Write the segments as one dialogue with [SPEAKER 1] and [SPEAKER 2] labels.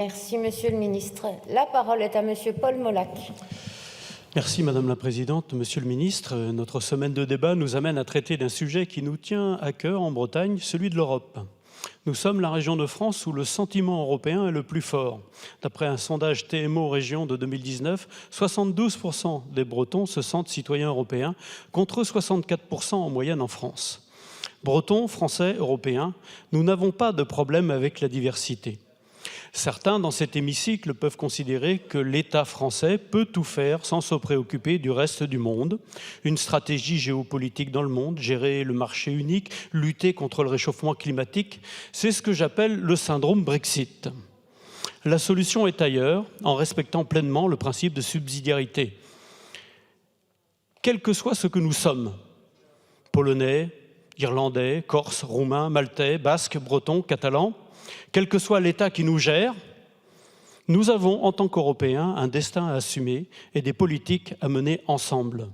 [SPEAKER 1] Merci, Monsieur le Ministre. La parole est à Monsieur Paul Molac.
[SPEAKER 2] Merci Madame la Présidente. Monsieur le Ministre, notre semaine de débat nous amène à traiter d'un sujet qui nous tient à cœur en Bretagne, celui de l'Europe. Nous sommes la région de France où le sentiment européen est le plus fort. D'après un sondage TMO Région de 2019, 72% des Bretons se sentent citoyens européens, contre 64% en moyenne en France. Bretons, Français, Européens, nous n'avons pas de problème avec la diversité. Certains dans cet hémicycle peuvent considérer que l'État français peut tout faire sans se préoccuper du reste du monde. Une stratégie géopolitique dans le monde, gérer le marché unique, lutter contre le réchauffement climatique, c'est ce que j'appelle le syndrome Brexit. La solution est ailleurs, en respectant pleinement le principe de subsidiarité. Quel que soit ce que nous sommes, Polonais, Irlandais, Corses, Roumains, Maltais, Basques, Bretons, Catalans, quel que soit l'État qui nous gère, nous avons, en tant qu'Européens, un destin à assumer et des politiques à mener ensemble.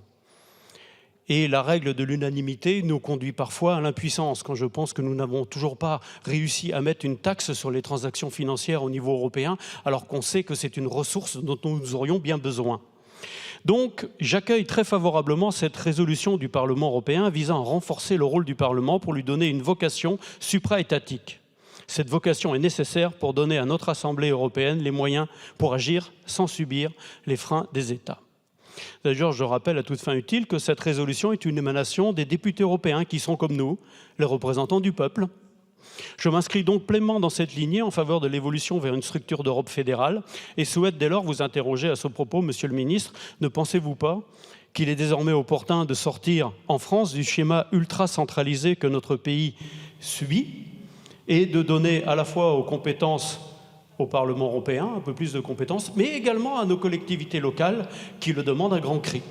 [SPEAKER 2] Et la règle de l'unanimité nous conduit parfois à l'impuissance, quand je pense que nous n'avons toujours pas réussi à mettre une taxe sur les transactions financières au niveau européen, alors qu'on sait que c'est une ressource dont nous aurions bien besoin. Donc, j'accueille très favorablement cette résolution du Parlement européen visant à renforcer le rôle du Parlement pour lui donner une vocation supra-étatique. Cette vocation est nécessaire pour donner à notre Assemblée européenne les moyens pour agir sans subir les freins des États. D'ailleurs, je rappelle à toute fin utile que cette résolution est une émanation des députés européens qui sont comme nous, les représentants du peuple. Je m'inscris donc pleinement dans cette lignée en faveur de l'évolution vers une structure d'Europe fédérale et souhaite dès lors vous interroger à ce propos, Monsieur le Ministre. Ne pensez-vous pas qu'il est désormais opportun de sortir en France du schéma ultra centralisé que notre pays subit et de donner à la fois aux compétences au Parlement européen, un peu plus de compétences, mais également à nos collectivités locales qui le demandent à grands cris.